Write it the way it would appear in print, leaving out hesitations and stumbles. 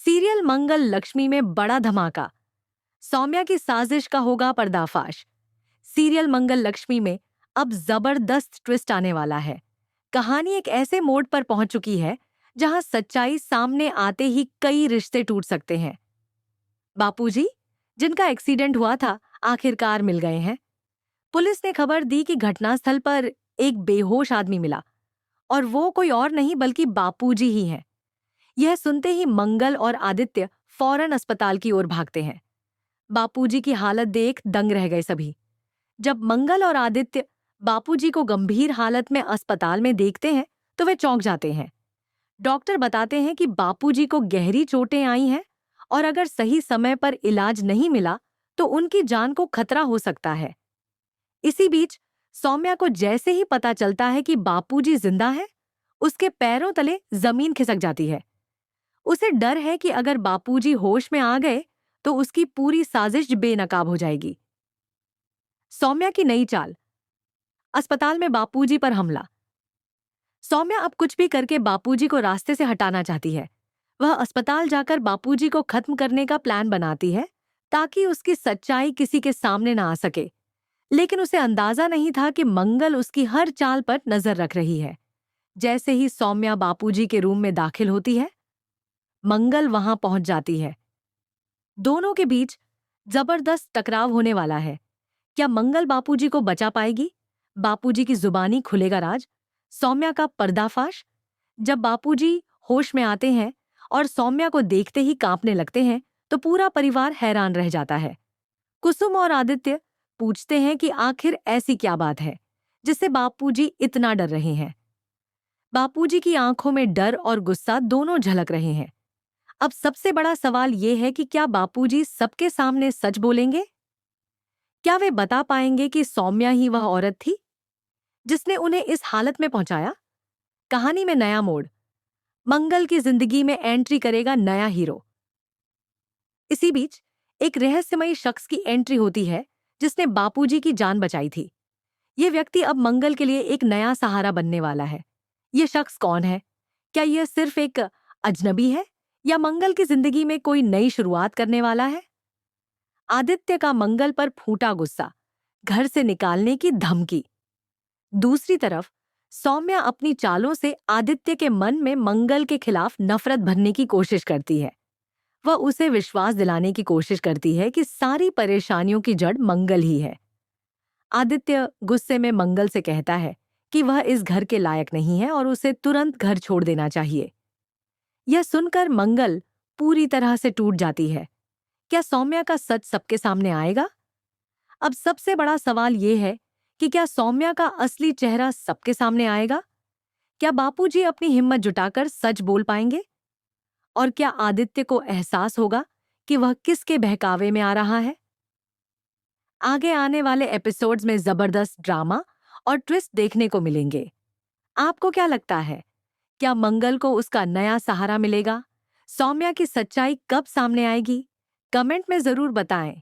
Serial मंगल लक्ष्मी में बड़ा धमाका। सौम्या की साजिश का होगा पर्दाफाश। सीरियल मंगल लक्ष्मी में अब जबरदस्त ट्विस्ट आने वाला है। कहानी एक ऐसे मोड़ पर पहुंच चुकी है जहां सच्चाई सामने आते ही कई रिश्ते टूट सकते हैं। बापूजी, जिनका एक्सीडेंट हुआ था, आखिरकार मिल गए हैं। पुलिस ने खबर दी कि घटनास्थल पर एक बेहोश आदमी मिला और वो कोई और नहीं बल्कि बापूजी ही हैं। यह सुनते ही मंगल और आदित्य फौरन अस्पताल की ओर भागते हैं। बापूजी की हालत देख दंग रह गए सभी। जब मंगल और आदित्य बापूजी को गंभीर हालत में अस्पताल में देखते हैं तो वे चौंक जाते हैं। डॉक्टर बताते हैं कि बापूजी को गहरी चोटें आई हैं और अगर सही समय पर इलाज नहीं मिला तो उनकी जान को खतरा हो सकता है। इसी बीच सौम्या को जैसे ही पता चलता है कि बापूजी जिंदा है, उसके पैरों तले जमीन खिसक जाती है। उसे डर है कि अगर बापूजी होश में आ गए तो उसकी पूरी साजिश बेनकाब हो जाएगी। सौम्या की नई चाल। अस्पताल में बापूजी पर हमला। सौम्या अब कुछ भी करके बापूजी को रास्ते से हटाना चाहती है। वह अस्पताल जाकर बापूजी को खत्म करने का प्लान बनाती है ताकि उसकी सच्चाई किसी के सामने ना आ सके। लेकिन उसे अंदाजा नहीं था कि मंगल उसकी हर चाल पर नजर रख रही है। जैसे ही सौम्या बापूजी के रूम में दाखिल होती है, मंगल वहां पहुंच जाती है। दोनों के बीच जबरदस्त टकराव होने वाला है। क्या मंगल बापूजी को बचा पाएगी? बापूजी की जुबानी खुलेगा राज? सौम्या का पर्दाफाश। जब बापूजी होश में आते हैं और सौम्या को देखते ही कांपने लगते हैं तो पूरा परिवार हैरान रह जाता है। कुसुम और आदित्य पूछते हैं कि आखिर ऐसी क्या बात है जिससे बापूजी इतना डर रहे हैं। बापूजी की आंखों में डर और गुस्सा दोनों झलक रहे हैं। अब सबसे बड़ा सवाल ये है कि क्या बापूजी सबके सामने सच बोलेंगे? क्या वे बता पाएंगे कि सौम्या ही वह औरत थी जिसने उन्हें इस हालत में पहुंचाया? कहानी में नया मोड़। मंगल की जिंदगी में एंट्री करेगा नया हीरो। इसी बीच एक रहस्यमयी शख्स की एंट्री होती है जिसने बापूजी की जान बचाई थी। यह व्यक्ति अब मंगल के लिए एक नया सहारा बनने वाला है। यह शख्स कौन है? क्या यह सिर्फ एक अजनबी है या मंगल की जिंदगी में कोई नई शुरुआत करने वाला है? आदित्य का मंगल पर फूटा गुस्सा, घर से निकालने की धमकी। दूसरी तरफ सौम्या अपनी चालों से आदित्य के मन में मंगल के खिलाफ नफरत भरने की कोशिश करती है। वह उसे विश्वास दिलाने की कोशिश करती है कि सारी परेशानियों की जड़ मंगल ही है। आदित्य गुस्से में मंगल से कहता है कि वह इस घर के लायक नहीं है और उसे तुरंत घर छोड़ देना चाहिए। यह सुनकर मंगल पूरी तरह से टूट जाती है। क्या सौम्या का सच सबके सामने आएगा? अब सबसे बड़ा सवाल यह है कि क्या सौम्या का असली चेहरा सबके सामने आएगा? क्या बापूजी अपनी हिम्मत जुटाकर सच बोल पाएंगे? और क्या आदित्य को एहसास होगा कि वह किसके बहकावे में आ रहा है? आगे आने वाले एपिसोड्स में जबरदस्त ड्रामा और ट्विस्ट देखने को मिलेंगे। आपको क्या लगता है? क्या मंगल को उसका नया सहारा मिलेगा? सौम्या की सच्चाई कब सामने आएगी? कमेंट में जरूर बताएं।